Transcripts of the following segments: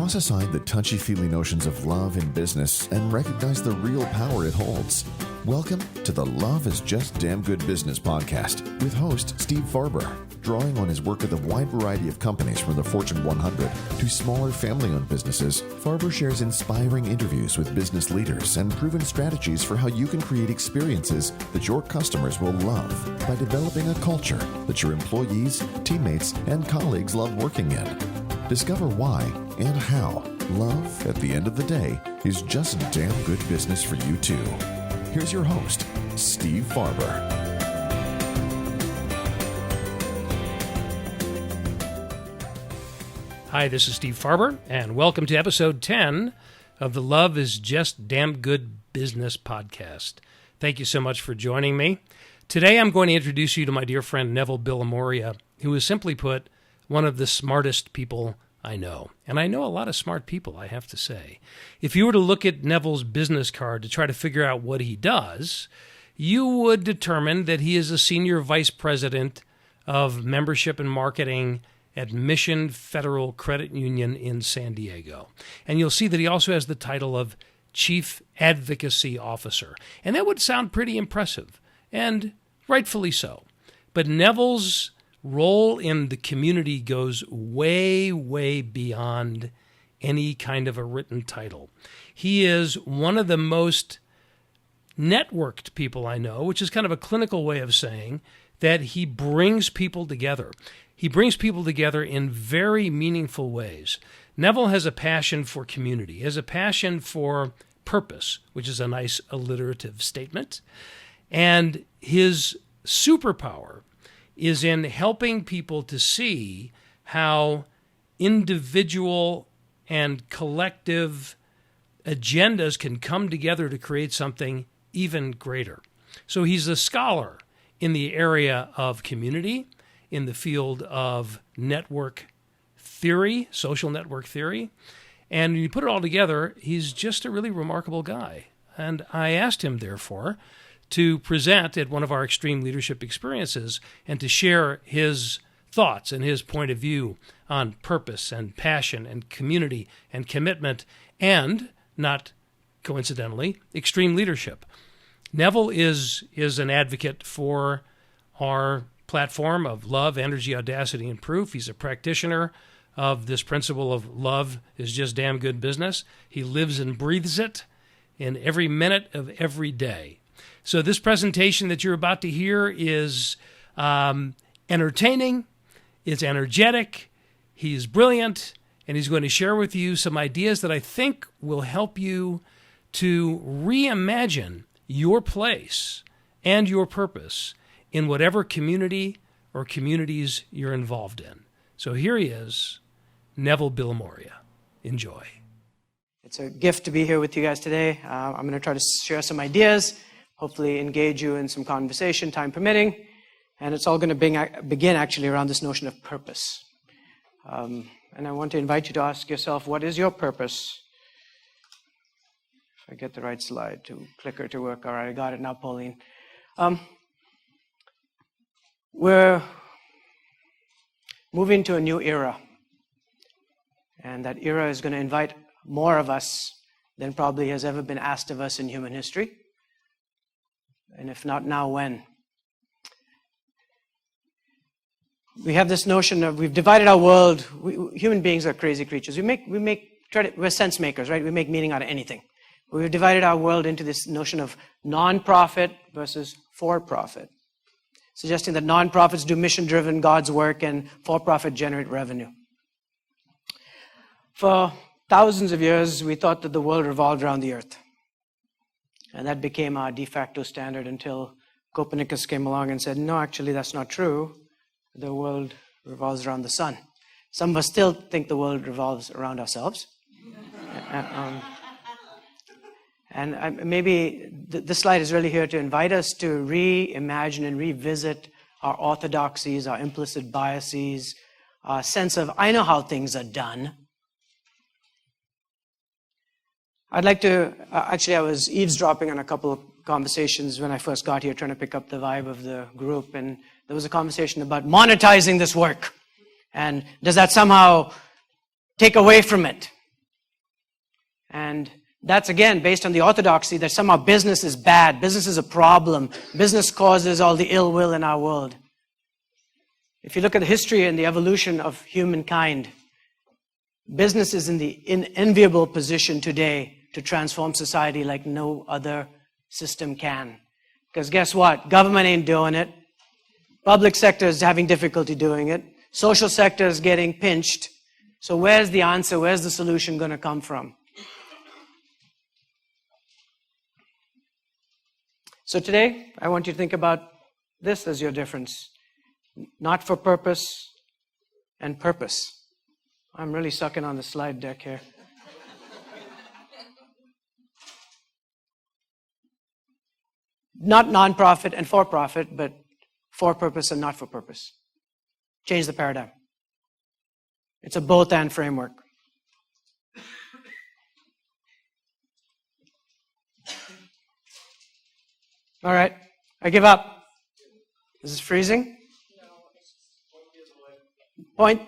Toss aside the touchy-feely notions of love in business and recognize the real power it holds. Welcome to the Love is Just Damn Good Business podcast with host Steve Farber. Drawing on his work with a wide variety of companies from the Fortune 100 to smaller family-owned businesses, Farber shares inspiring interviews with business leaders and proven strategies for how you can create experiences that your customers will love by developing a culture that your employees, teammates, and colleagues love working in. Discover why and how love, at the end of the day, is just damn good business for you too. Here's your host, Steve Farber. Hi, this is Steve Farber, and welcome to episode 10 of the Love is Just Damn Good Business podcast. Thank you so much for joining me. Today I'm going to introduce you to my dear friend Neville Billimoria, who is, simply put, one of the smartest people I know. And I know a lot of smart people, I have to say. If you were to look at Neville's business card to try to figure out what he does, you would determine that he is a senior vice president of membership and marketing at Mission Federal Credit Union in San Diego. And you'll see that he also has the title of Chief Advocacy Officer. And that would sound pretty impressive, and rightfully so. But Neville's role in the community goes way, way beyond any kind of a written title. He is one of the most networked people I know, which is kind of a clinical way of saying that he brings people together. He brings people together in very meaningful ways. Neville has a passion for community. He has a passion for purpose, which is a nice alliterative statement. And his superpower is in helping people to see how individual and collective agendas can come together to create something even greater. So he's a scholar in the area of community, in the field of network theory, social network theory. And when you put it all together, he's just a really remarkable guy. And I asked him, therefore, to present at one of our extreme leadership experiences and to share his thoughts and his point of view on purpose and passion and community and commitment and, not coincidentally, extreme leadership. Neville is an advocate for our platform of love, energy, audacity, and proof. He's a practitioner of this principle of love is just damn good business. He lives and breathes it in every minute of every day. So this presentation that you're about to hear is entertaining, it's energetic, he's brilliant, and he's going to share with you some ideas that I think will help you to reimagine your place and your purpose in whatever community or communities you're involved in. So here he is, Neville Billimoria. Enjoy. It's a gift to be here with you guys today. I'm going to try to share some ideas, hopefully engage you in some conversation, time permitting, and it's all going to begin actually around this notion of purpose. And I want to invite you to ask yourself, what is your purpose? If I get the right slide to clicker to work. All right, I got it now, Pauline. We're moving to a new era, and that era is going to invite more of us than probably has ever been asked of us in human history. And if not now, when? We have this notion of we've divided our world. Human beings are crazy creatures. We're sense makers, right? We make meaning out of anything. We've divided our world into this notion of non-profit versus for-profit, suggesting that non-profits do mission-driven God's work and for-profit generate revenue. For thousands of years, we thought that the world revolved around the earth. And that became our de facto standard until Copernicus came along and said, no, actually, that's not true. The world revolves around the sun. Some of us still think the world revolves around ourselves. And maybe this slide is really here to invite us to reimagine and revisit our orthodoxies, our implicit biases, our sense of, I know how things are done. I'd like to, actually I was eavesdropping on a couple of conversations when I first got here, trying to pick up the vibe of the group, and there was a conversation about monetizing this work. And does that somehow take away from it? And that's, again, based on the orthodoxy that somehow business is bad, business is a problem, business causes all the ill will in our world. If you look at the history and the evolution of humankind, business is in the enviable position today to transform society like no other system can. Because guess what? Government ain't doing it. Public sector is having difficulty doing it. Social sector is getting pinched. So where's the answer? Where's the solution going to come from? So today, I want you to think about this as your difference. Not for purpose and purpose. I'm really sucking on the slide deck here. Not non-profit and for-profit, but for purpose and not for purpose. Change the paradigm. It's a both-and framework. All right, I give up. Is this freezing? Point.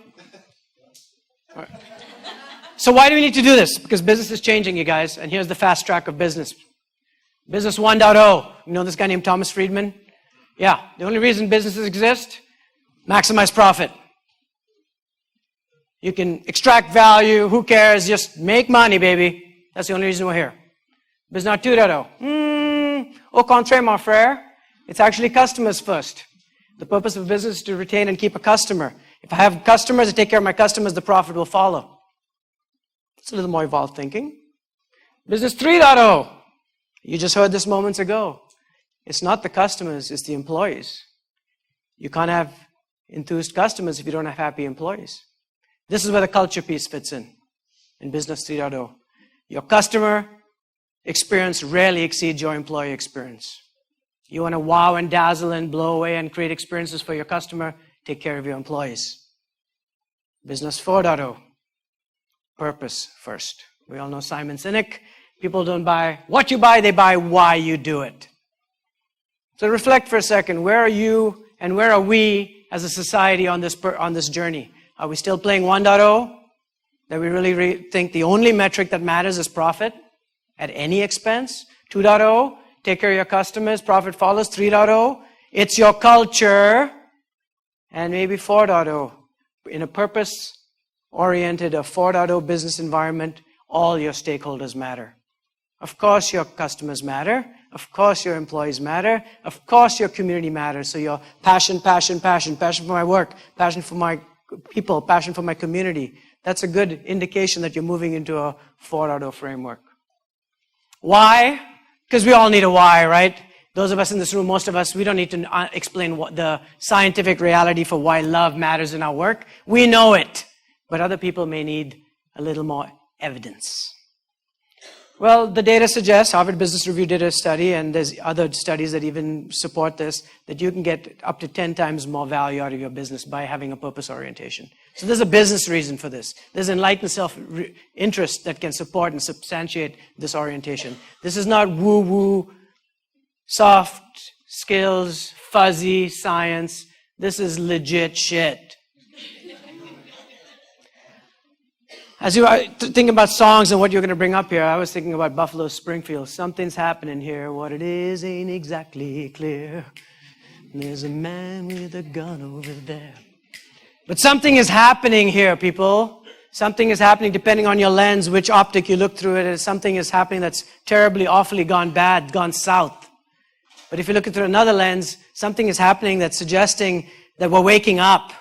All right. So why do we need to do this? Because business is changing, you guys, and here's the fast track of business. Business 1.0. You know this guy named Thomas Friedman? Yeah, the only reason businesses exist, maximize profit. You can extract value, who cares, just make money, baby. That's the only reason we're here. Business 2.0. Au contraire, mon frère. It's actually customers first. The purpose of business is to retain and keep a customer. If I have customers, I take care of my customers, the profit will follow. It's a little more evolved thinking. Business 3.0. You just heard this moments ago. It's not the customers, it's the employees. You can't have enthused customers if you don't have happy employees. This is where the culture piece fits in Business 3.0. Your customer experience rarely exceeds your employee experience. You want to wow and dazzle and blow away and create experiences for your customer, take care of your employees. Business 4.0. Purpose first. We all know Simon Sinek. People don't buy what you buy, they buy why you do it. So reflect for a second. Where are you and where are we as a society on this journey? Are we still playing 1.0? That we really think the only metric that matters is profit at any expense? 2.0, take care of your customers, profit follows. 3.0, it's your culture. And maybe 4.0, in a purpose-oriented, a 4.0 business environment, all your stakeholders matter. Of course your customers matter. Of course your employees matter. Of course your community matters. So your passion for my work, passion for my people, passion for my community. That's a good indication that you're moving into a 4.0 framework. Why? Because we all need a why, right? Those of us in this room, most of us, we don't need to explain what the scientific reality for why love matters in our work. We know it. But other people may need a little more evidence. Well, the data suggests, Harvard Business Review did a study, and there's other studies that even support this, that you can get up to 10 times more value out of your business by having a purpose orientation. So there's a business reason for this. There's enlightened self-interest that can support and substantiate this orientation. This is not woo-woo, soft skills, fuzzy science. This is legit shit. As you think about songs and what you're going to bring up here, I was thinking about Buffalo Springfield. Something's happening here. What it is ain't exactly clear. There's a man with a gun over there. But something is happening here, people. Something is happening depending on your lens, which optic you look through it. Something is happening that's terribly, awfully gone bad, gone south. But if you look through another lens, something is happening that's suggesting that we're waking up.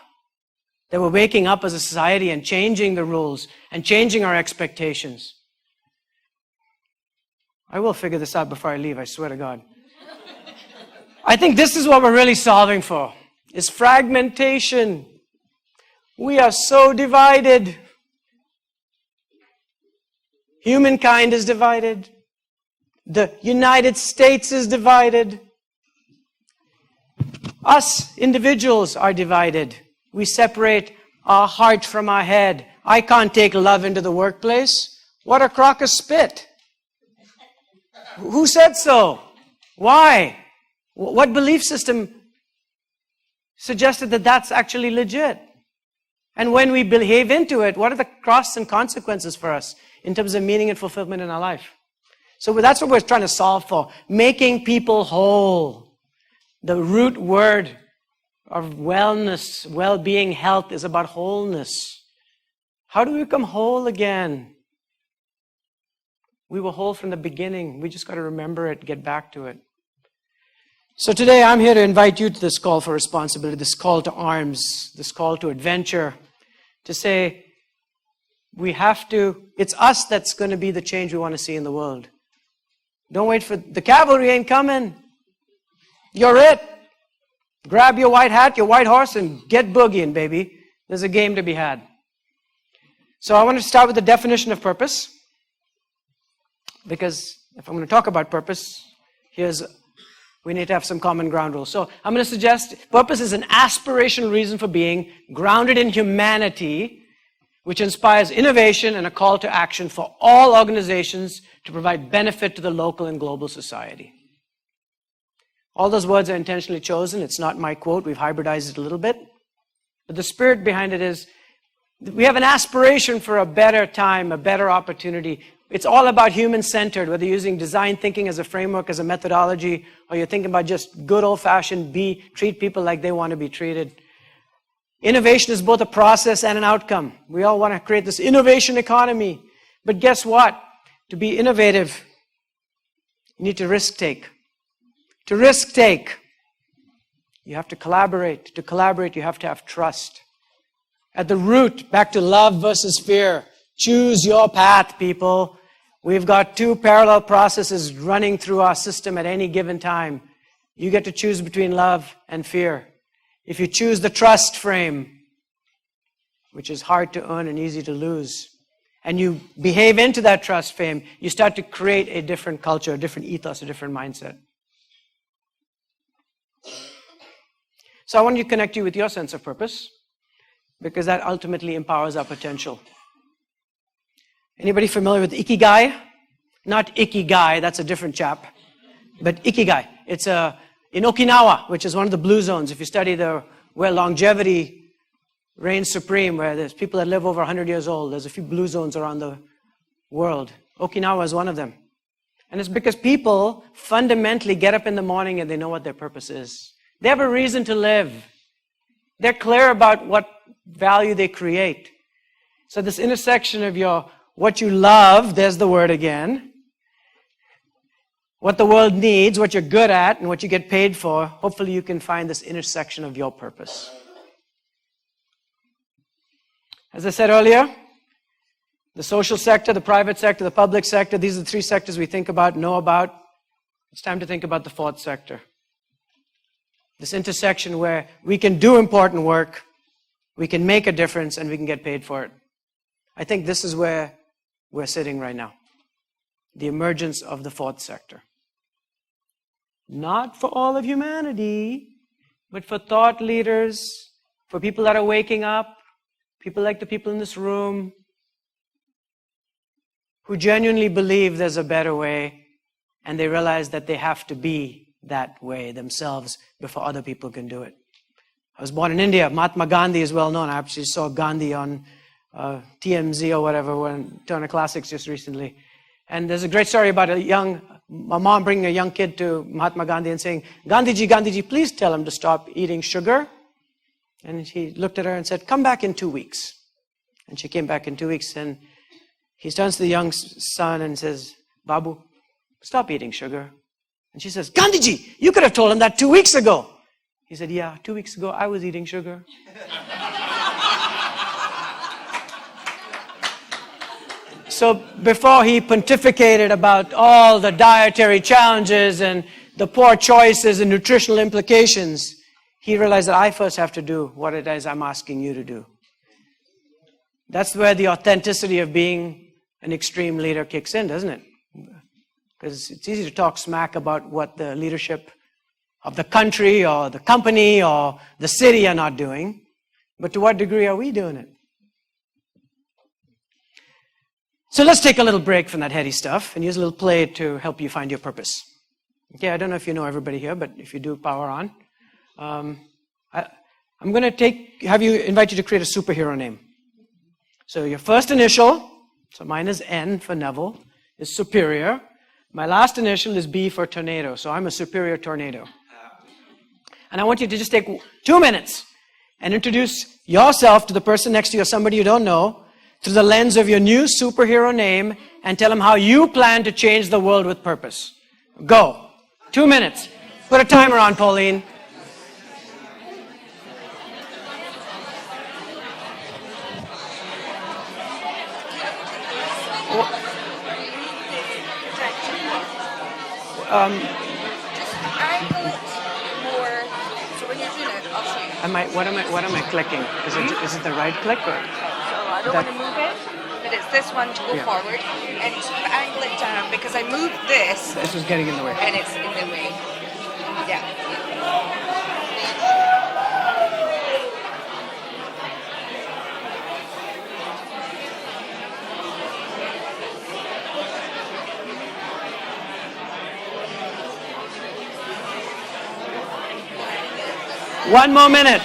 That we're waking up as a society and changing the rules and changing our expectations. I will figure this out before I leave, I swear to God. I think this is what we're really solving for, is fragmentation. We are so divided. Humankind is divided. The United States is divided. Us individuals are divided. We separate our heart from our head. I can't take love into the workplace. What a crock of spit. Who said so? Why? What belief system suggested that that's actually legit? And when we behave into it, what are the costs and consequences for us? in terms of meaning and fulfillment in our life. So that's what we're trying to solve for. Making people whole. The root word of wellness, well-being, health is about wholeness. How do we become whole again? We were whole from the beginning. We just got to remember it, get back to it. So today I'm here to invite you to this call for responsibility, this call to arms, this call to adventure, to say it's us that's going to be the change we want to see in the world. Don't wait for, the cavalry ain't coming. You're it. Grab your white hat, your white horse, and get boogieing, baby. There's a game to be had. So I want to start with the definition of purpose. Because if I'm going to talk about purpose, we need to have some common ground rules. So I'm going to suggest purpose is an aspirational reason for being, grounded in humanity, which inspires innovation and a call to action for all organizations to provide benefit to the local and global society. All those words are intentionally chosen. It's not my quote. We've hybridized it a little bit. But the spirit behind it is we have an aspiration for a better time, a better opportunity. It's all about human-centered, whether you're using design thinking as a framework, as a methodology, or you're thinking about just good old-fashioned treat people like they want to be treated. Innovation is both a process and an outcome. We all want to create this innovation economy. But guess what? To be innovative, you need to risk-take. To risk-take, you have to collaborate. To collaborate, you have to have trust. At the root, back to love versus fear. Choose your path, people. We've got two parallel processes running through our system at any given time. You get to choose between love and fear. If you choose the trust frame, which is hard to earn and easy to lose, and you behave into that trust frame, you start to create a different culture, a different ethos, a different mindset. So I want to connect you with your sense of purpose, because that ultimately empowers our potential. Anybody familiar with Ikigai? Not Ikigai, that's a different chap. But Ikigai. It's in Okinawa, which is one of the blue zones. If you study where longevity reigns supreme, where there's people that live over 100 years old, there's a few blue zones around the world. Okinawa is one of them. And it's because people fundamentally get up in the morning and they know what their purpose is. They have a reason to live. They're clear about what value they create. So this intersection of what you love, there's the word again, what the world needs, what you're good at, and what you get paid for, hopefully you can find this intersection of your purpose. As I said earlier, the social sector, the private sector, the public sector, these are the three sectors we think about, know about. It's time to think about the fourth sector. This intersection where we can do important work, we can make a difference, and we can get paid for it. I think this is where we're sitting right now. The emergence of the fourth sector. Not for all of humanity, but for thought leaders, for people that are waking up, people like the people in this room, who genuinely believe there's a better way, and they realize that they have to be that way themselves before other people can do it. I was born in India. Mahatma Gandhi is well known. I actually saw Gandhi on TMZ or whatever, Turner Classics just recently. And there's a great story about a mom bringing a young kid to Mahatma Gandhi and saying, Gandhiji, please tell him to stop eating sugar. And he looked at her and said, come back in 2 weeks. And she came back in 2 weeks, and he turns to the young son and says, Babu, stop eating sugar. And she says, Gandhiji, you could have told him that 2 weeks ago. He said, yeah, 2 weeks ago I was eating sugar. So before he pontificated about all the dietary challenges and the poor choices and nutritional implications, he realized that I first have to do what it is I'm asking you to do. That's where the authenticity of being an extreme leader kicks in, doesn't it? Because it's easy to talk smack about what the leadership of the country or the company or the city are not doing. But to what degree are we doing it? So let's take a little break from that heady stuff and use a little play to help you find your purpose. Okay, I don't know if you know everybody here, but if you do, power on. I'm going to invite you to create a superhero name. So your first initial, So mine is N for Neville, is superior. My last initial is B for tornado, so I'm a superior tornado. And I want you to just take 2 minutes and introduce yourself to the person next to you or somebody you don't know through the lens of your new superhero name and tell them how you plan to change the world with purpose. Go. 2 minutes. Put a timer on, Pauline. Just angle it more. So when you're doing it, I'll show you. What am I clicking? Is it the right click or? So I don't want to move it, but it's this one to go forward, and sort of angle it down because I moved this. This was getting in the way. And it's in the way. Yeah. 1 more minute.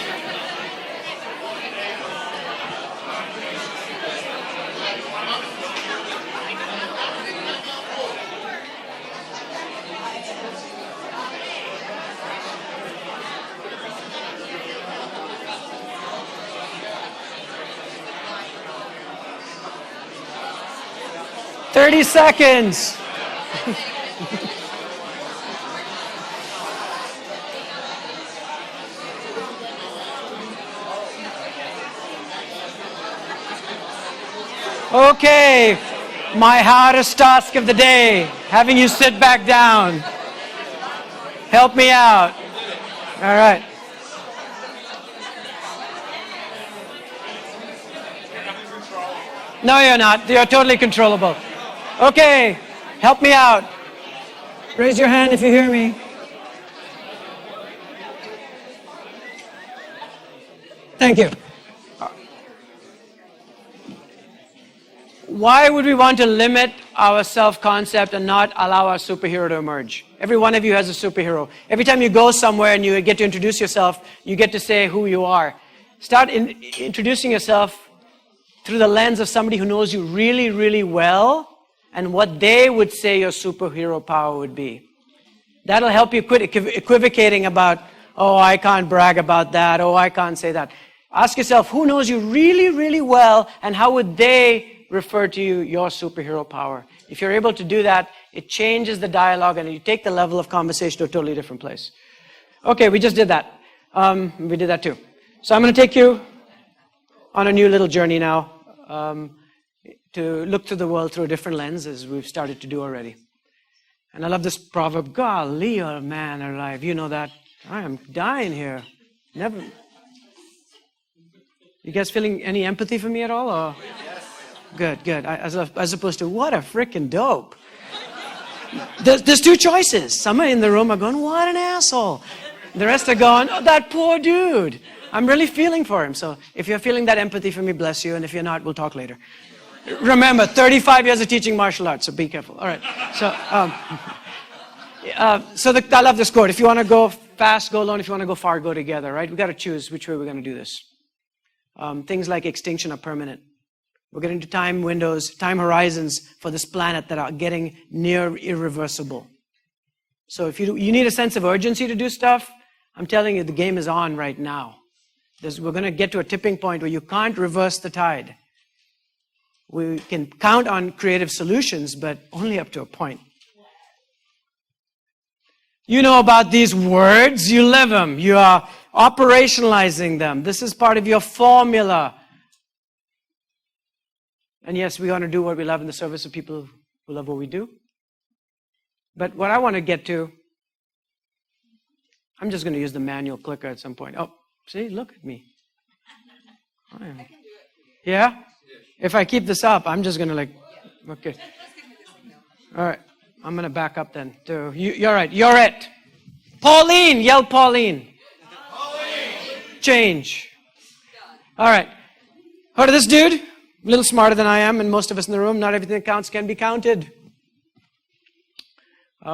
$30 seconds. Okay, my hardest task of the day, having you sit back down. Help me out. All right. No, you're not. You're totally controllable. Okay, help me out. Raise your hand if you hear me. Thank you. Why would we want to limit our self-concept and not allow our superhero to emerge? Every one of you has a superhero. Every time you go somewhere and you get to introduce yourself, you get to say who you are. Start introducing yourself through the lens of somebody who knows you really, really well and what they would say your superhero power would be. That'll help you quit equivocating about, oh, I can't brag about that, oh, I can't say that. Ask yourself, who knows you really, really well, and how would they refer to you, your superhero power? If you're able to do that, it changes the dialogue and you take the level of conversation to a totally different place. Okay, we just did that. We did that too. So I'm going to take you on a new little journey now to look through the world through a different lens, as we've started to do already. And I love this proverb, golly, oh man alive. You know that. I am dying here. Never. You guys feeling any empathy for me at all? Or? Good, good. As opposed to, what a freaking dope. There's two choices. Some in the room are going, what an asshole. The rest are going, oh, that poor dude. I'm really feeling for him. So if you're feeling that empathy for me, bless you. And if you're not, we'll talk later. Remember, 35 years of teaching martial arts, so be careful. All right. So, I love this quote. If you want to go fast, go alone. If you want to go far, go together, right? We've got to choose which way we're going to do this. Things like extinction are permanent. We're getting to time windows, time horizons for this planet that are getting near irreversible. So if you need a sense of urgency to do stuff, I'm telling you, the game is on right now. We're going to get to a tipping point where you can't reverse the tide. We can count on creative solutions, but only up to a point. You know about these words, you live them, you are operationalizing them. This is part of your formula. And yes, we want to do what we love in the service of people who love what we do. But what I want to get to, I'm just going to use the manual clicker at some point. Oh, see, look at me. Yeah? If I keep this up, I'm just going to okay. All right. I'm going to back up then. You're right. You're it. Pauline. Yell Pauline. Pauline. Change. All right. Heard of this dude? A little smarter than I am, and most of us in the room. Not everything that counts can be counted.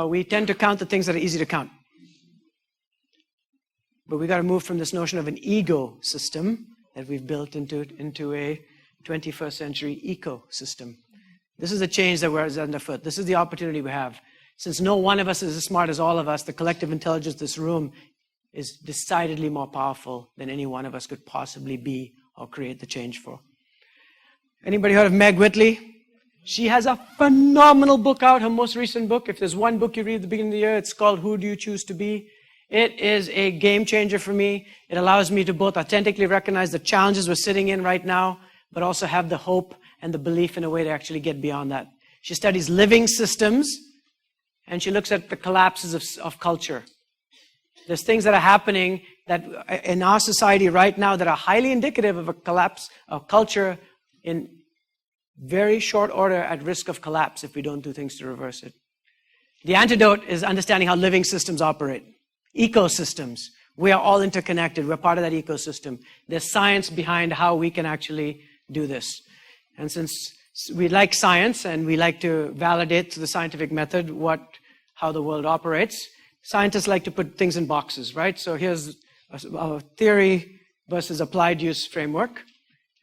We tend to count the things that are easy to count. But we got to move from this notion of an ego system that we've built into a 21st century ecosystem. This is the change that we're underfoot. This is the opportunity we have. Since no one of us is as smart as all of us, the collective intelligence of this room is decidedly more powerful than any one of us could possibly be or create the change for. Anybody heard of Meg Whitley? She has a phenomenal book out, her most recent book. If there's one book you read at the beginning of the year, it's called Who Do You Choose to Be? It is a game changer for me. It allows me to both authentically recognize the challenges we're sitting in right now, but also have the hope and the belief in a way to actually get beyond that. She studies living systems, and she looks at the collapses of culture. There's things that are happening that in our society right now that are highly indicative of a collapse of culture in very short order, at risk of collapse if we don't do things to reverse it. The antidote is understanding how living systems operate. Ecosystems. We are all interconnected. We're part of that ecosystem. There's science behind how we can actually do this. And since we like science and we like to validate through the scientific method how the world operates, scientists like to put things in boxes, right? So here's a theory versus applied use framework.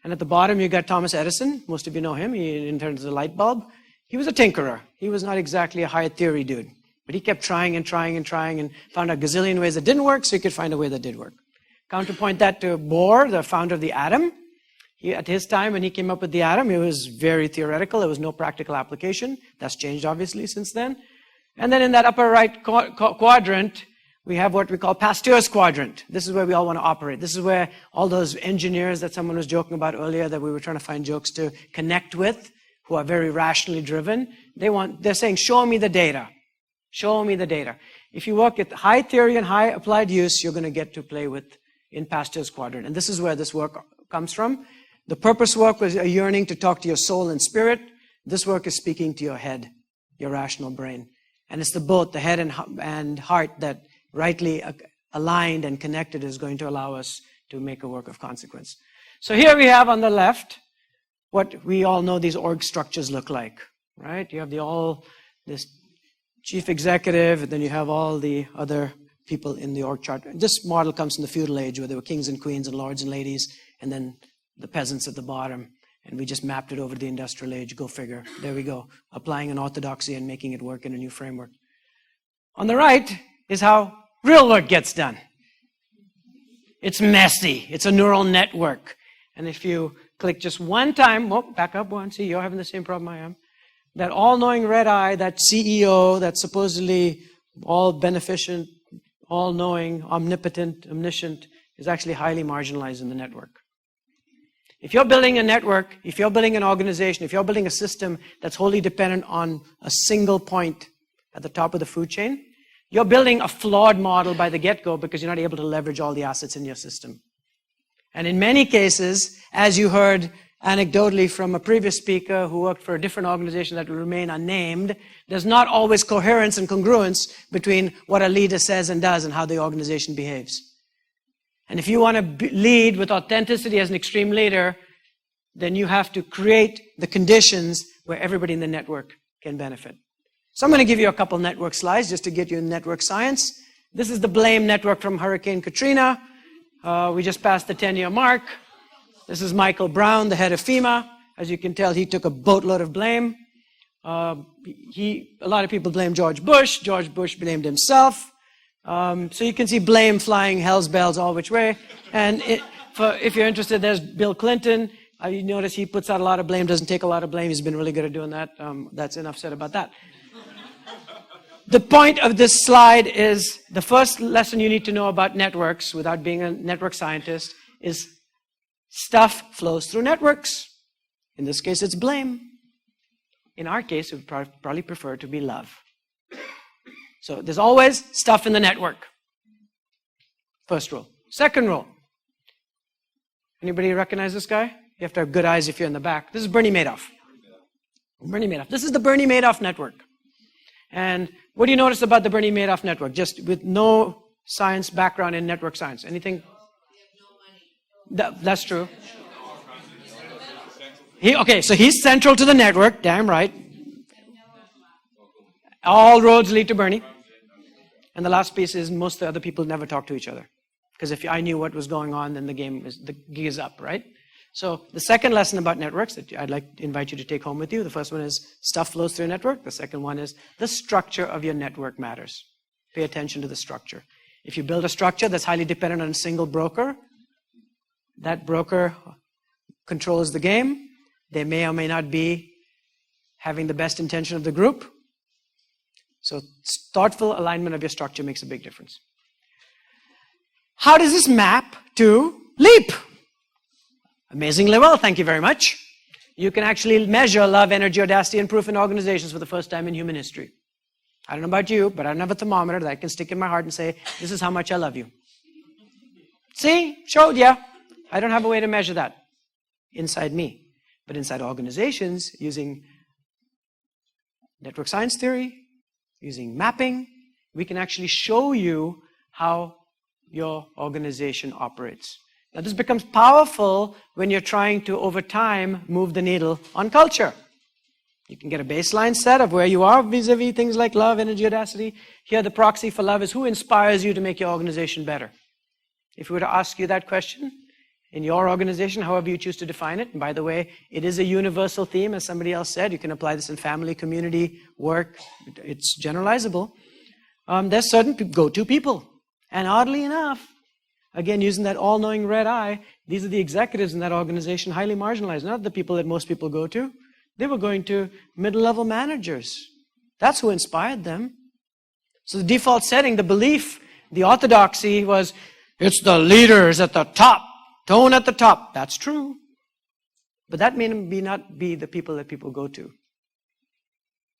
And at the bottom, you got Thomas Edison. Most of you know him. He invented the light bulb. He was a tinkerer. He was not exactly a high theory dude. But he kept trying and trying and trying and found a gazillion ways that didn't work, so he could find a way that did work. Counterpoint that to Bohr, the founder of the atom. At his time, when he came up with the atom, it was very theoretical. There was no practical application. That's changed, obviously, since then. And then in that upper right quadrant, we have what we call Pasteur's quadrant. This is where we all want to operate. This is where all those engineers that someone was joking about earlier that we were trying to find jokes to connect with, who are very rationally driven, they're saying, show me the data. Show me the data. If you work at high theory and high applied use, you're going to get to play with in Pasteur's quadrant. And this is where this work comes from. The purpose work was a yearning to talk to your soul and spirit. This work is speaking to your head, your rational brain. And it's both the head and heart that rightly aligned and connected is going to allow us to make a work of consequence. So here we have on the left what we all know these org structures look like, right? You have this chief executive, and then you have all the other people in the org chart. This model comes from the feudal age where there were kings and queens and lords and ladies, and then the peasants at the bottom. And we just mapped it over to the industrial age. Go figure. There we go. Applying an orthodoxy and making it work in a new framework. On the right is how real work gets done. It's messy. It's a neural network. And if you click just one time, back up one, see, you're having the same problem I am. That all-knowing red eye, that CEO, that's supposedly all beneficent, all-knowing, omnipotent, omniscient, is actually highly marginalized in the network. If you're building a network, if you're building an organization, if you're building a system that's wholly dependent on a single point at the top of the food chain, you're building a flawed model by the get-go because you're not able to leverage all the assets in your system. And in many cases, as you heard anecdotally from a previous speaker who worked for a different organization that will remain unnamed, there's not always coherence and congruence between what a leader says and does and how the organization behaves. And if you want to lead with authenticity as an extreme leader, then you have to create the conditions where everybody in the network can benefit. So I'm going to give you a couple network slides just to get you in network science. This is the blame network from Hurricane Katrina. We just passed the 10-year mark. This is Michael Brown, the head of FEMA. As you can tell, he took a boatload of blame. A lot of people blame George Bush. George Bush blamed himself. So you can see blame flying hell's bells all which way. And if you're interested, there's Bill Clinton. You notice he puts out a lot of blame, doesn't take a lot of blame. He's been really good at doing that. That's enough said about that. The point of this slide is the first lesson you need to know about networks without being a network scientist is stuff flows through networks. In this case, it's blame. In our case, we'd probably prefer to be love. So there's always stuff in the network. First rule. Second rule. Anybody recognize this guy? You have to have good eyes if you're in the back. This is Bernie Madoff. Bernie Madoff. This is the Bernie Madoff network. And what do you notice about the Bernie Madoff network? Just with no science background in network science. Anything? That's true. So he's central to the network. Damn right. All roads lead to Bernie. And the last piece is most of the other people never talk to each other. Because if I knew what was going on, then the gig is up, right? So the second lesson about networks that I'd like to invite you to take home with you, the first one is stuff flows through a network. The second one is the structure of your network matters. Pay attention to the structure. If you build a structure that's highly dependent on a single broker, that broker controls the game. They may or may not be having the best intention of the group. So thoughtful alignment of your structure makes a big difference. How does this map to LEAP? Amazingly well, thank you very much. You can actually measure love, energy, audacity, and proof in organizations for the first time in human history. I don't know about you, but I don't have a thermometer that I can stick in my heart and say, this is how much I love you. See? Showed ya. I don't have a way to measure that inside me. But inside organizations, using network science theory, using mapping, we can actually show you how your organization operates. Now, this becomes powerful when you're trying to, over time, move the needle on culture. You can get a baseline set of where you are vis-a-vis things like love, energy, audacity. Here, the proxy for love is who inspires you to make your organization better. If we were to ask you that question in your organization, however you choose to define it, and by the way, it is a universal theme, as somebody else said. You can apply this in family, community, work. It's generalizable. There's certain go-to people. And oddly enough, again, using that all-knowing red eye, these are the executives in that organization, highly marginalized, not the people that most people go to. They were going to middle-level managers. That's who inspired them. So the default setting, the belief, the orthodoxy was, it's the leaders at the top, tone at the top. That's true. But that may not be the people that people go to.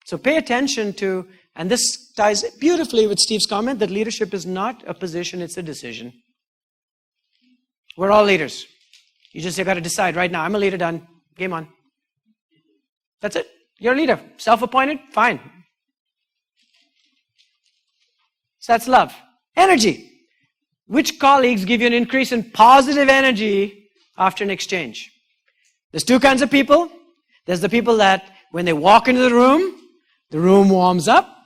So pay attention to, and this ties beautifully with Steve's comment that leadership is not a position, it's a decision. We're all leaders. You got to decide right now, I'm a leader, done, game on. That's it. You're a leader. Self-appointed, fine. So that's love. Energy. Which colleagues give you an increase in positive energy after an exchange? There's two kinds of people. There's the people that when they walk into the room warms up.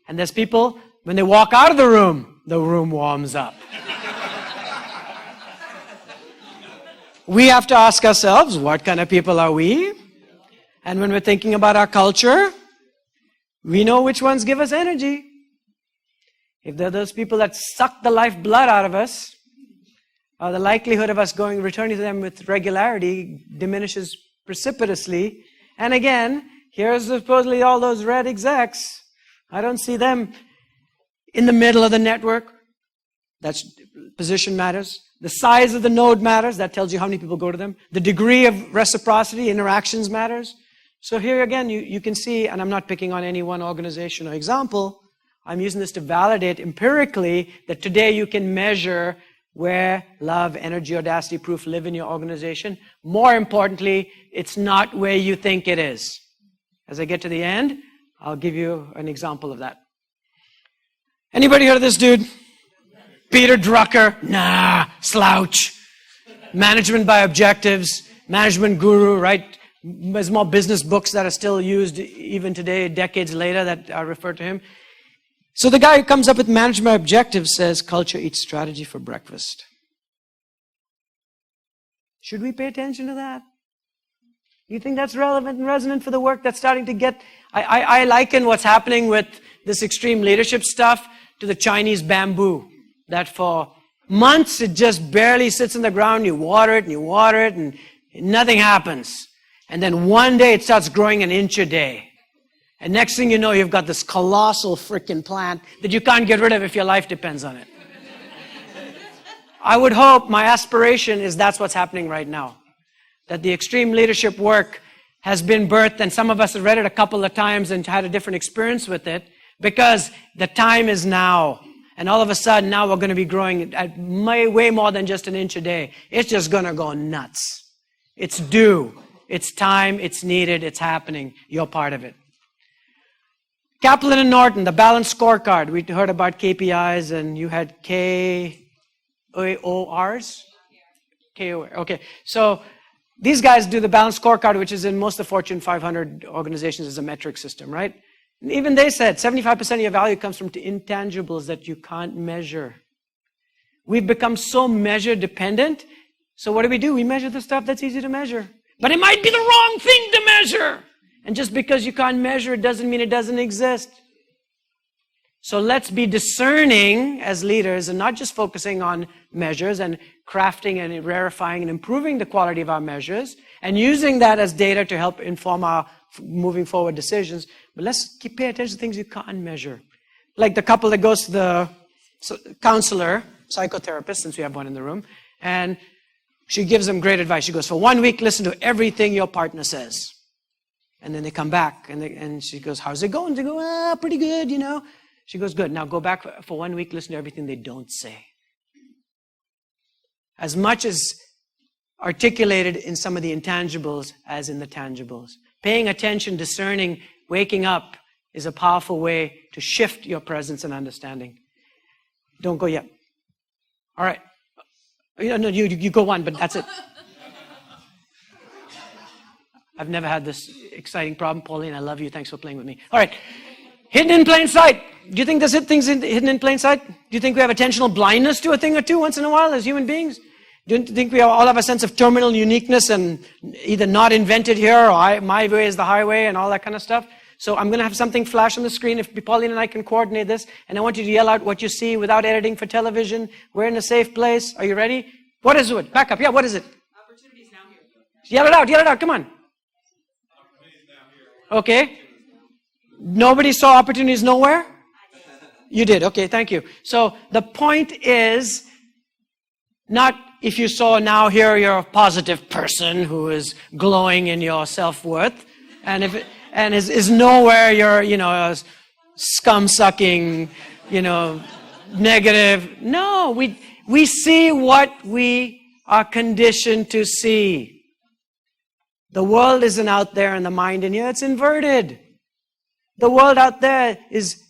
And there's people, when they walk out of the room warms up. We have to ask ourselves, what kind of people are we? And when we're thinking about our culture, we know which ones give us energy. If they're those people that suck the lifeblood out of us, the likelihood of us returning to them with regularity diminishes precipitously. And again, here's supposedly all those red execs. I don't see them in the middle of the network. That's position matters. The size of the node matters. That tells you how many people go to them. The degree of reciprocity, interactions matters. So here again, you can see, and I'm not picking on any one organization or example, I'm using this to validate empirically that today you can measure where love, energy, audacity, proof live in your organization. More importantly, it's not where you think it is. As I get to the end, I'll give you an example of that. Anybody heard of this dude? Peter Drucker? Nah, slouch. Management by Objectives, management guru, right? There's more business books that are still used even today, decades later, that are referred to him. So the guy who comes up with management by Objectives says, culture eats strategy for breakfast. Should we pay attention to that? You think that's relevant and resonant for the work that's starting to get... I liken what's happening with this extreme leadership stuff to the Chinese bamboo. That for months it just barely sits in the ground. You water it and nothing happens. And then one day it starts growing an inch a day. And next thing you know, you've got this colossal freaking plant that you can't get rid of if your life depends on it. I would hope, my aspiration is that's what's happening right now. That the extreme leadership work has been birthed, and some of us have read it a couple of times and had a different experience with it, because the time is now. And all of a sudden, now we're going to be growing at way more than just an inch a day. It's just going to go nuts. It's due. It's time. It's needed. It's happening. You're part of it. Kaplan and Norton, the balanced scorecard. We heard about KPIs, and you had KORs? KOR. Okay. So these guys do the balanced scorecard, which is in most of the Fortune 500 organizations as a metric system, right? And even they said 75% of your value comes from intangibles that you can't measure. We've become so measure dependent. So what do? We measure the stuff that's easy to measure. But it might be the wrong thing to measure. And just because you can't measure it doesn't mean it doesn't exist. So let's be discerning as leaders and not just focusing on measures and crafting and rarefying and improving the quality of our measures and using that as data to help inform our moving forward decisions. But let's pay attention to things you can't measure. Like the couple that goes to the counselor, psychotherapist, since we have one in the room, and she gives them great advice. She goes, for 1 week, listen to everything your partner says. And then they come back and she goes, how's it going? They go, pretty good, you know. She goes, good. Now go back for 1 week, listen to everything they don't say. As much as articulated in some of the intangibles as in the tangibles. Paying attention, discerning, waking up is a powerful way to shift your presence and understanding. Don't go yet. All right. No, you go one, but that's it. I've never had this exciting problem. Pauline, I love you. Thanks for playing with me. All right. Hidden in plain sight. Do you think there's things hidden in plain sight? Do you think we have attentional blindness to a thing or two once in a while as human beings? Do you think we all have a sense of terminal uniqueness and either not invented here or my way is the highway and all that kind of stuff? So I'm going to have something flash on the screen if Pauline and I can coordinate this. And I want you to yell out what you see without editing for television. We're in a safe place. Are you ready? What is it? Back up. Yeah, what is it? Opportunities now here. Yell it out. Come on. Okay. Nobody saw opportunities nowhere? You did. Okay, thank you. So the point is not if you saw now here you're a positive person who is glowing in your self-worth, and if and is nowhere you're, a scum-sucking, negative. No, we see what we are conditioned to see. The world isn't out there in the mind in here, it's inverted. The world out there is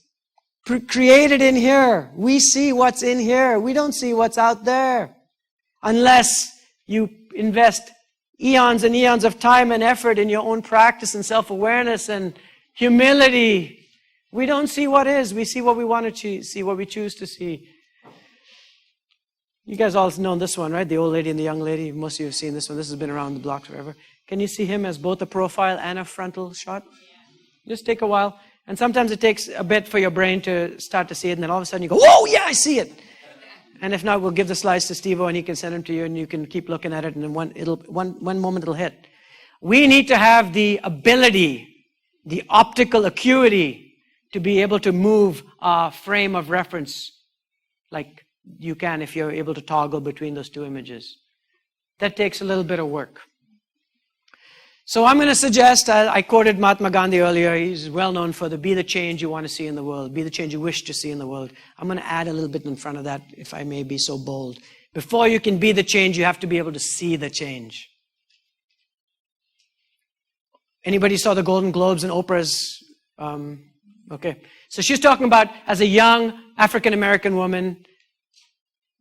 created in here. We see what's in here. We don't see what's out there. Unless you invest eons and eons of time and effort in your own practice and self-awareness and humility. We don't see what is. We see what we want to see, what we choose to see. You guys all know this one, right? The old lady and the young lady. Most of you have seen this one. This has been around the block forever. Can you see him as both a profile and a frontal shot? Just take a while. And sometimes it takes a bit for your brain to start to see it, and then all of a sudden you go, whoa, yeah, I see it. And if not, we'll give the slides to Steve-O and he can send them to you and you can keep looking at it, and then one moment it'll hit. We need to have the ability, the optical acuity to be able to move our frame of reference like you can if you're able to toggle between those two images. That takes a little bit of work. So I'm going to suggest, I quoted Mahatma Gandhi earlier, he's well known for be the change you want to see in the world, be the change you wish to see in the world. I'm going to add a little bit in front of that, if I may be so bold. Before you can be the change, you have to be able to see the change. Anybody saw the Golden Globes and Oprah's? Okay. So she's talking about, as a young African-American woman,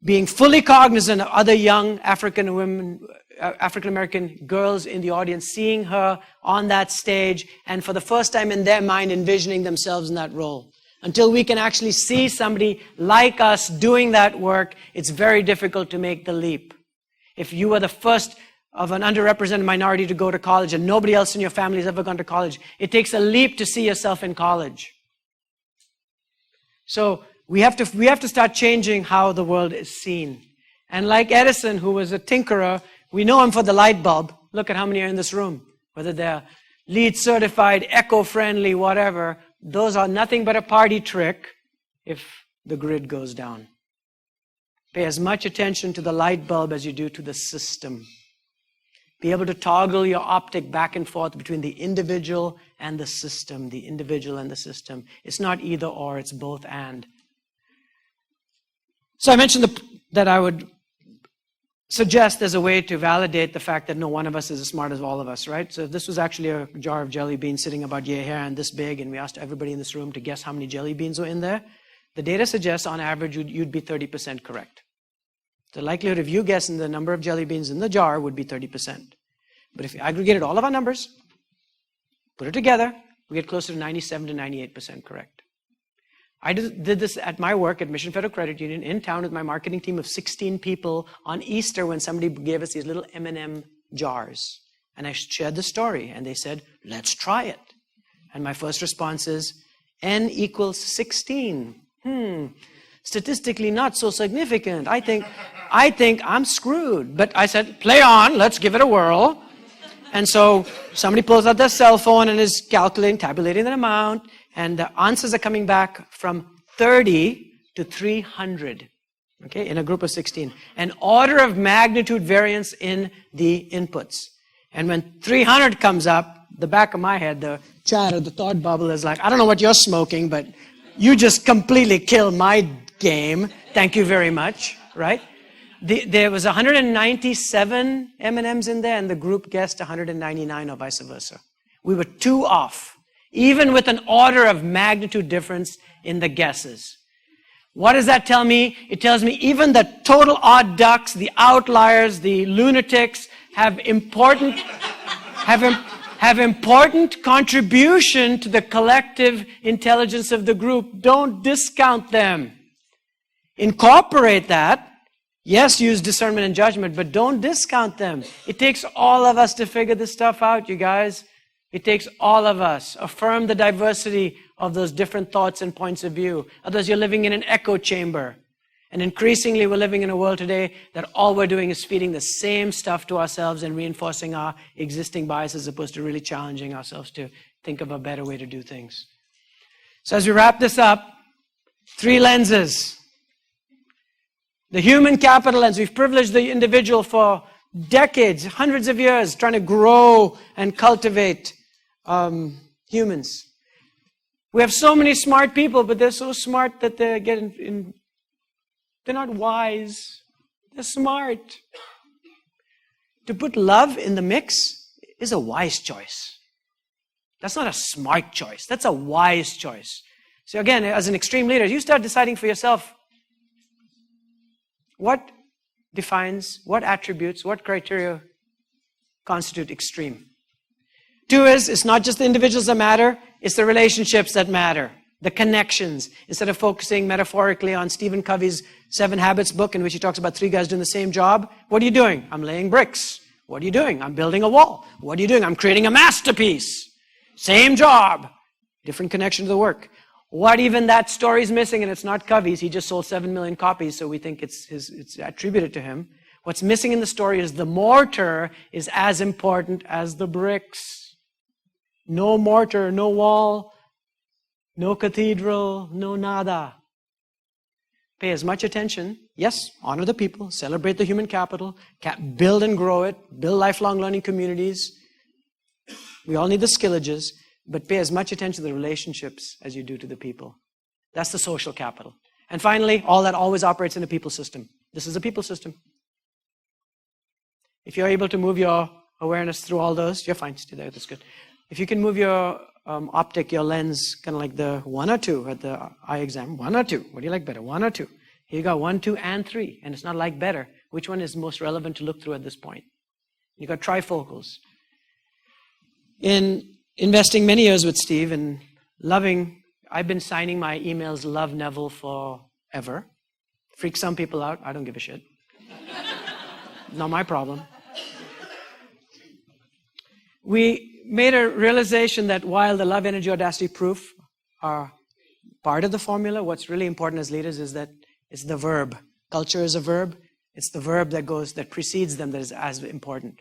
being fully cognizant of other young African-American girls in the audience, seeing her on that stage, and for the first time in their mind envisioning themselves in that role. Until we can actually see somebody like us doing that work, it's very difficult to make the leap. If you were the first of an underrepresented minority to go to college and nobody else in your family has ever gone to college, it takes a leap to see yourself in college. So we have to start changing how the world is seen. And like Edison, who was a tinkerer, we know him for the light bulb. Look at how many are in this room. Whether they're LEED certified, eco-friendly, whatever, those are nothing but a party trick if the grid goes down. Pay as much attention to the light bulb as you do to the system. Be able to toggle your optic back and forth between the individual and the system. The individual and the system. It's not either or, it's both and. So I mentioned that I would suggest as a way to validate the fact that no one of us is as smart as all of us, right? So if this was actually a jar of jelly beans sitting about your hair and this big, and we asked everybody in this room to guess how many jelly beans were in there, the data suggests on average you'd be 30% correct. The likelihood of you guessing the number of jelly beans in the jar would be 30%. But if you aggregated all of our numbers, put it together, we get closer to 97 to 98% correct. I did this at my work at Mission Federal Credit Union in town with my marketing team of 16 people on Easter when somebody gave us these little M&M jars. And I shared the story, and they said, let's try it. And my first response is, N equals 16. Statistically not so significant. I think I'm screwed. But I said, play on, let's give it a whirl. And so somebody pulls out their cell phone and is calculating, tabulating the amount, and the answers are coming back from 30 to 300, okay, in a group of 16. An order of magnitude variance in the inputs. And when 300 comes up, the back of my head, the chatter, the thought bubble is like, I don't know what you're smoking, but you just completely killed my game. Thank you very much, right? There was 197 M&Ms in there, and the group guessed 199 or vice versa. We were 2 off, even with an order of magnitude difference in the guesses. What does that tell me? It tells me even the total odd ducks, the outliers, the lunatics have important contribution to the collective intelligence of the group. Don't discount them. Incorporate that. Yes, use discernment and judgment, but don't discount them. It takes all of us to figure this stuff out, you guys. It takes all of us. Affirm the diversity of those different thoughts and points of view. Otherwise, you're living in an echo chamber. And increasingly, we're living in a world today that all we're doing is feeding the same stuff to ourselves and reinforcing our existing biases as opposed to really challenging ourselves to think of a better way to do things. So as we wrap this up, 3 lenses. The human capital lens. We've privileged the individual for decades, hundreds of years, trying to grow and cultivate humans. We have so many smart people, but they're so smart that they get they're not wise. They're smart. To put love in the mix is a wise choice. That's not a smart choice. That's a wise choice. So again, as an extreme leader, you start deciding for yourself what defines, what attributes, what criteria constitute extreme. 2 is, it's not just the individuals that matter, it's the relationships that matter, the connections. Instead of focusing metaphorically on Stephen Covey's 7 Habits book in which he talks about 3 guys doing the same job, what are you doing? I'm laying bricks. What are you doing? I'm building a wall. What are you doing? I'm creating a masterpiece. Same job. Different connection to the work. What even that story's missing, and it's not Covey's, he just sold 7 million copies, so we think it's attributed to him. What's missing in the story is the mortar is as important as the bricks. No mortar, no wall, no cathedral, no nada. Pay as much attention. Yes, honor the people, celebrate the human capital, build and grow it, build lifelong learning communities. We all need the skillages. But pay as much attention to the relationships as you do to the people. That's the social capital. And finally, all that always operates in a people system. This is a people system. If you're able to move your awareness through all those, you're fine, stay there, that's good. If you can move your optic, your lens, kind of like the 1 or 2 at the eye exam. 1 or 2, what do you like better, 1 or 2? Here you got 1, 2, and 3, and it's not like better. Which one is most relevant to look through at this point? You got trifocals. In investing many years with Steve and I've been signing my emails Love Neville forever. Freaks some people out. I don't give a shit. Not my problem. We made a realization that while the love, energy, audacity, proof are part of the formula, what's really important as leaders is that it's the verb. Culture is a verb. It's the verb that precedes them that is as important.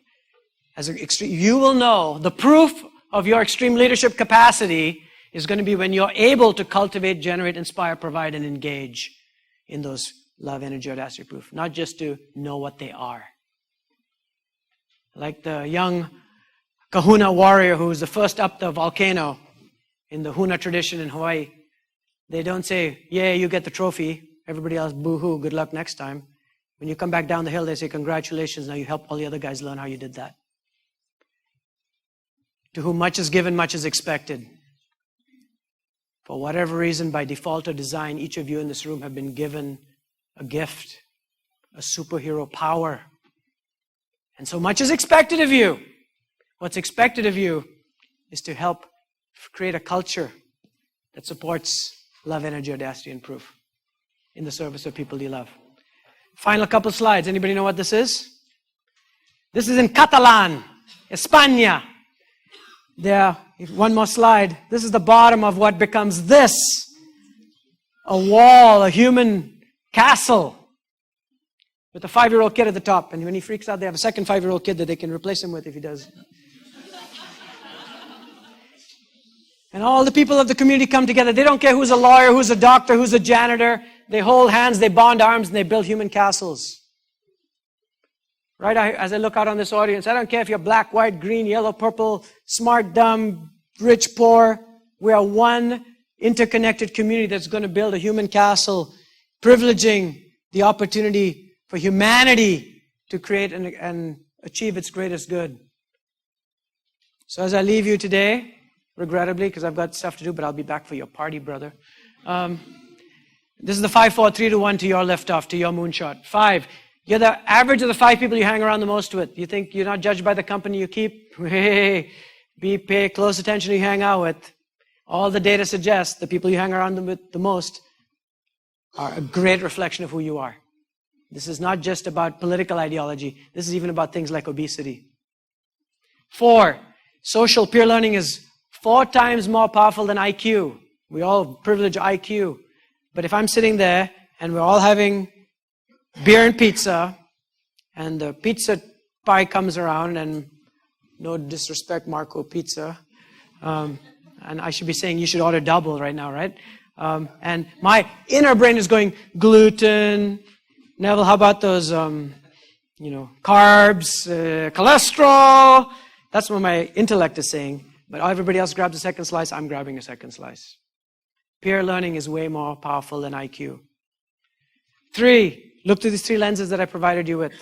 You will know the proof of your extreme leadership capacity is going to be when you're able to cultivate, generate, inspire, provide, and engage in those love, energy, audacity, proof. Not just to know what they are. Like the young kahuna warrior who was the first up the volcano in the Huna tradition in Hawaii. They don't say, yeah, you get the trophy. Everybody else, boo-hoo, good luck next time. When you come back down the hill, they say, congratulations, now you help all the other guys learn how you did that. To whom much is given, much is expected. For whatever reason, by default or design, each of you in this room have been given a gift, a superhero power. And so much is expected of you. What's expected of you is to help create a culture that supports love, energy, audacity, and proof in the service of people you love. Final couple slides. Anybody know what this is? This is in Catalan, España. There, one more slide. This is the bottom of what becomes this. A wall, a human castle with a 5-year-old kid at the top. And when he freaks out, they have a second 5-year-old kid that they can replace him with if he does. And all the people of the community come together. They don't care who's a lawyer, who's a doctor, who's a janitor. They hold hands, they bond arms, and they build human castles. Right? As I look out on this audience, I don't care if you're black, white, green, yellow, purple, smart, dumb, rich, poor. We are one interconnected community that's going to build a human castle, privileging the opportunity for humanity to create and achieve its greatest good. So as I leave you today, regrettably, because I've got stuff to do, but I'll be back for your party, brother. This is the 5, 4, 3 to 1 to your liftoff, to your moonshot. 5. You're the average of the 5 people you hang around the most with. You think you're not judged by the company you keep? Hey, pay close attention who you hang out with. All the data suggests the people you hang around with the most are a great reflection of who you are. This is not just about political ideology. This is even about things like obesity. 4. Social peer learning is 4 times more powerful than IQ. We all privilege IQ. But if I'm sitting there and we're all having beer and pizza, and the pizza pie comes around, and no disrespect, Marco Pizza, and I should be saying you should order double right now, right? And my inner brain is going, gluten, Neville, how about those, carbs, cholesterol? That's what my intellect is saying. But everybody else grabs a second slice, I'm grabbing a second slice. Peer learning is way more powerful than IQ. 3, look through these 3 lenses that I provided you with.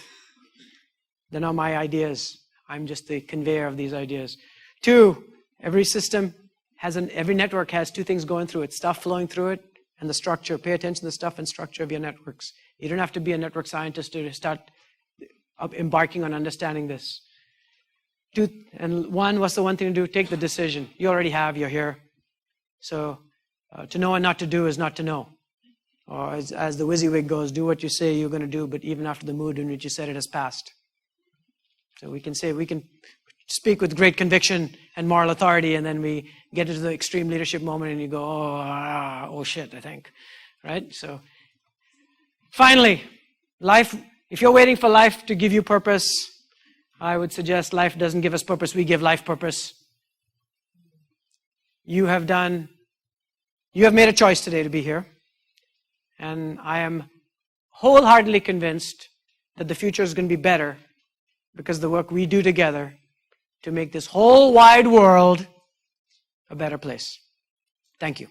They're not my ideas. I'm just the conveyor of these ideas. 2, every network has 2 things going through it, stuff flowing through it and the structure. Pay attention to the stuff and structure of your networks. You don't have to be a network scientist to start embarking on understanding this. 2, and 1, what's the one thing to do? Take the decision. You already have, you're here. So to know and not to do is not to know. Or as the WYSIWYG goes, do what you say you're going to do, but even after the mood in which you said it has passed. So we can speak with great conviction and moral authority, and then we get into the extreme leadership moment and you go, oh shit, I think. Right? So finally, life, if you're waiting for life to give you purpose, I would suggest life doesn't give us purpose, we give life purpose. You have made a choice today to be here. And I am wholeheartedly convinced that the future is going to be better because of the work we do together to make this whole wide world a better place. Thank you.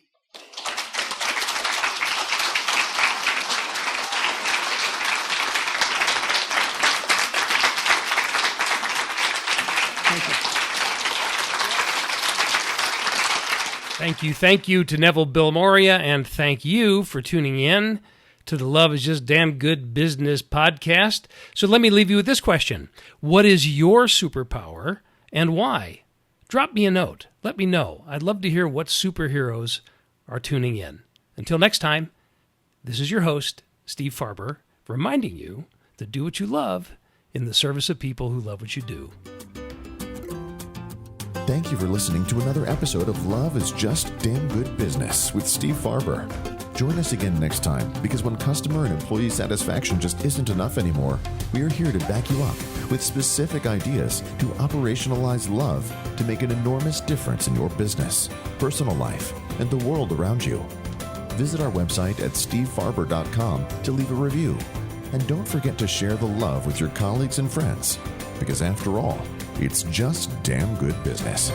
Thank you to Neville Billimoria, and thank you for tuning in to the Love is Just Damn Good Business podcast. So let me leave you with this question. What is your superpower and why? Drop me a note. Let me know. I'd love to hear what superheroes are tuning in. Until next time, this is your host, Steve Farber, reminding you to do what you love in the service of people who love what you do. Thank you for listening to another episode of Love is Just Damn Good Business with Steve Farber. Join us again next time, because when customer and employee satisfaction just isn't enough anymore, we are here to back you up with specific ideas to operationalize love to make an enormous difference in your business, personal life, and the world around you. Visit our website at stevefarber.com to leave a review. And don't forget to share the love with your colleagues and friends, because after all, it's just damn good business.